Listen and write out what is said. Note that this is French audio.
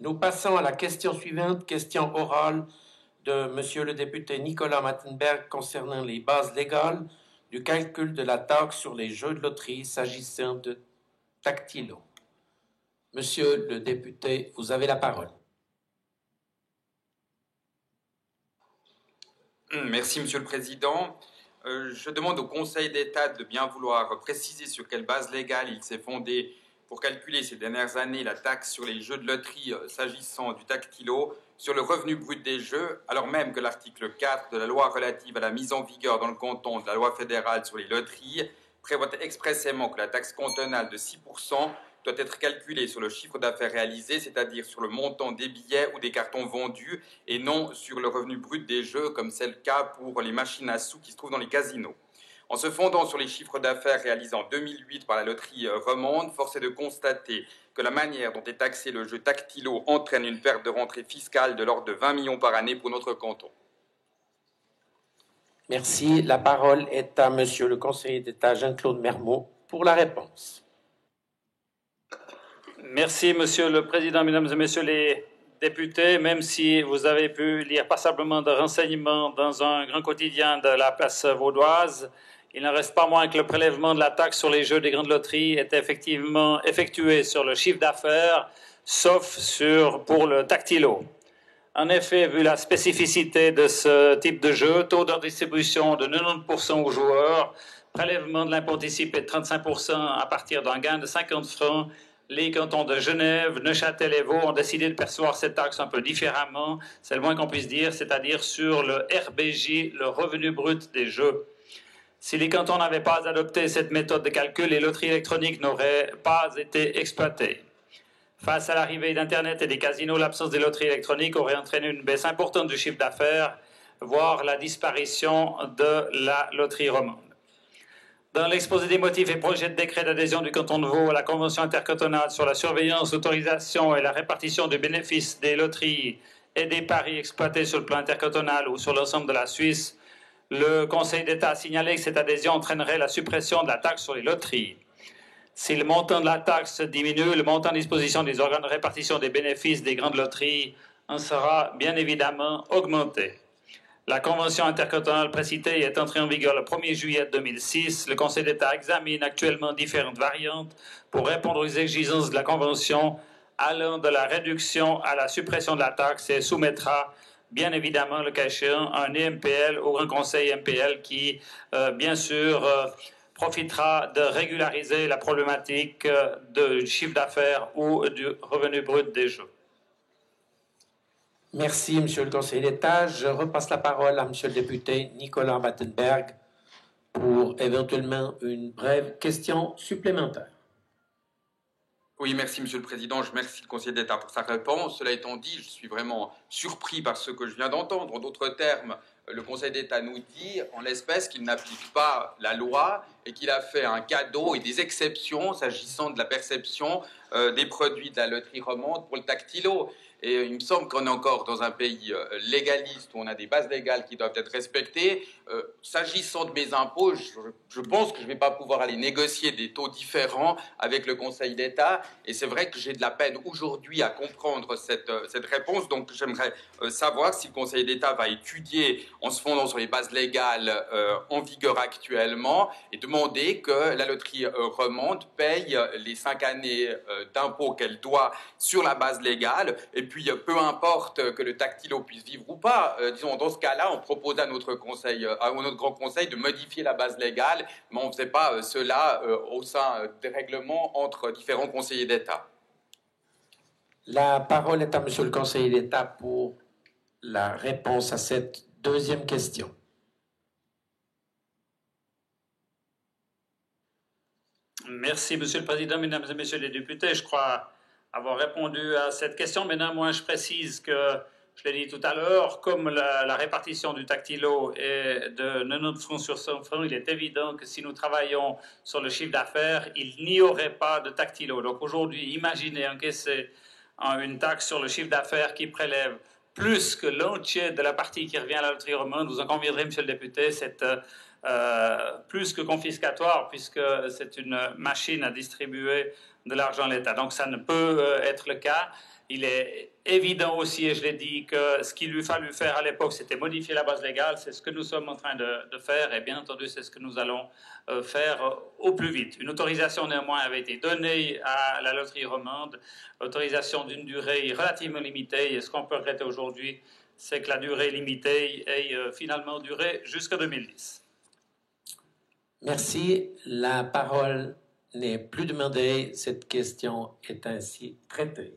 Nous passons à la question suivante, question orale de Monsieur le député Nicolas Mattenberg concernant les bases légales du calcul de la taxe sur les jeux de loterie s'agissant de Tactilo. Monsieur le député, vous avez la parole. Merci, Monsieur le Président. Je demande au Conseil d'État de bien vouloir préciser sur quelle base légale il s'est fondé pour calculer ces dernières années la taxe sur les jeux de loterie s'agissant du Tactilo sur le revenu brut des jeux, alors même que l'article 4 de la loi relative à la mise en vigueur dans le canton de la loi fédérale sur les loteries prévoit expressément que la taxe cantonale de 6% doit être calculée sur le chiffre d'affaires réalisé, c'est-à-dire sur le montant des billets ou des cartons vendus, et non sur le revenu brut des jeux, comme c'est le cas pour les machines à sous qui se trouvent dans les casinos. En se fondant sur les chiffres d'affaires réalisés en 2008 par la loterie romande, force est de constater que la manière dont est taxé le jeu Tactilo entraîne une perte de rentrée fiscale de l'ordre de 20 millions par année pour notre canton. Merci. La parole est à Monsieur le conseiller d'État Jean-Claude Mermot pour la réponse. Merci, Monsieur le Président, Mesdames et Messieurs les députés. Même si vous avez pu lire passablement de renseignements dans un grand quotidien de la place vaudoise, il n'en reste pas moins que le prélèvement de la taxe sur les jeux des grandes loteries est effectivement effectué sur le chiffre d'affaires, sauf pour le Tactilo. En effet, vu la spécificité de ce type de jeu, taux de distribution de 90% aux joueurs, prélèvement de l'impôt anticipé de 35% à partir d'un gain de 50 francs, les cantons de Genève, Neuchâtel et Vaud ont décidé de percevoir cette taxe un peu différemment, c'est le moins qu'on puisse dire, c'est-à-dire sur le RBJ, le revenu brut des jeux. Si les cantons n'avaient pas adopté cette méthode de calcul, les loteries électroniques n'auraient pas été exploitées. Face à l'arrivée d'Internet et des casinos, l'absence des loteries électroniques aurait entraîné une baisse importante du chiffre d'affaires, voire la disparition de la loterie romande. Dans l'exposé des motifs et projet de décret d'adhésion du canton de Vaud à la Convention intercantonale sur la surveillance, l'autorisation et la répartition des bénéfices des loteries et des paris exploités sur le plan intercantonal ou sur l'ensemble de la Suisse, le Conseil d'État a signalé que cette adhésion entraînerait la suppression de la taxe sur les loteries. Si le montant de la taxe diminue, le montant à disposition des organes de répartition des bénéfices des grandes loteries en sera bien évidemment augmenté. La Convention intercantonale précitée est entrée en vigueur le 1er juillet 2006. Le Conseil d'État examine actuellement différentes variantes pour répondre aux exigences de la Convention, allant de la réduction à la suppression de la taxe, et soumettra bien évidemment, le cas échéant, un EMPL au Grand Conseil MPL qui, bien sûr, profitera de régulariser la problématique du chiffre d'affaires ou du revenu brut des jeux. Merci, Monsieur le conseiller d'État. Je repasse la parole à Monsieur le député Nicolas Mattenberg pour éventuellement une brève question supplémentaire. Oui, merci, Monsieur le Président. Je remercie le conseiller d'État pour sa réponse. Cela étant dit, je suis vraiment surpris par ce que je viens d'entendre. En d'autres termes, le Conseil d'État nous dit, en l'espèce, qu'il n'applique pas la loi et qu'il a fait un cadeau et des exceptions s'agissant de la perception des produits de la loterie romande pour le Tactilo. Et il me semble qu'on est encore dans un pays légaliste où on a des bases légales qui doivent être respectées. S'agissant de mes impôts, je pense que je ne vais pas pouvoir aller négocier des taux différents avec le Conseil d'État. Et c'est vrai que j'ai de la peine aujourd'hui à comprendre cette réponse. Donc j'aimerais savoir si le Conseil d'État va étudier en se fondant sur les bases légales en vigueur actuellement et demander que la loterie romande paye les 5 années d'impôts qu'elle doit sur la base légale. Et puis, peu importe que le Tactilo puisse vivre ou pas, disons, dans ce cas-là, on propose à notre grand conseil de modifier la base légale, mais on ne faisait pas cela au sein des règlements entre différents conseillers d'État. La parole est à Monsieur le conseiller d'État pour la réponse à cette deuxième question. Merci, Monsieur le Président, Mesdames et Messieurs les députés. Je crois avoir répondu à cette question, mais néanmoins, je précise que, je l'ai dit tout à l'heure, comme la répartition du Tactilo est de 90 francs sur 100 francs, il est évident que si nous travaillons sur le chiffre d'affaires, il n'y aurait pas de Tactilo. Donc aujourd'hui, imaginez encaisser une taxe sur le chiffre d'affaires qui prélève plus que l'entier de la partie qui revient à la loterie romande. Vous en conviendrez, Monsieur le député, c'est plus que confiscatoire, puisque c'est une machine à distribuer de l'argent à l'État. Donc ça ne peut être le cas. Il est évident aussi, et je l'ai dit, que ce qu'il lui fallut faire à l'époque, c'était modifier la base légale. C'est ce que nous sommes en train de faire, et bien entendu, c'est ce que nous allons faire au plus vite. Une autorisation néanmoins avait été donnée à la loterie romande, autorisation d'une durée relativement limitée, et ce qu'on peut regretter aujourd'hui, c'est que la durée limitée ait finalement duré jusqu'en 2010. Merci. La parole n'est plus demandée. Cette question est ainsi traitée.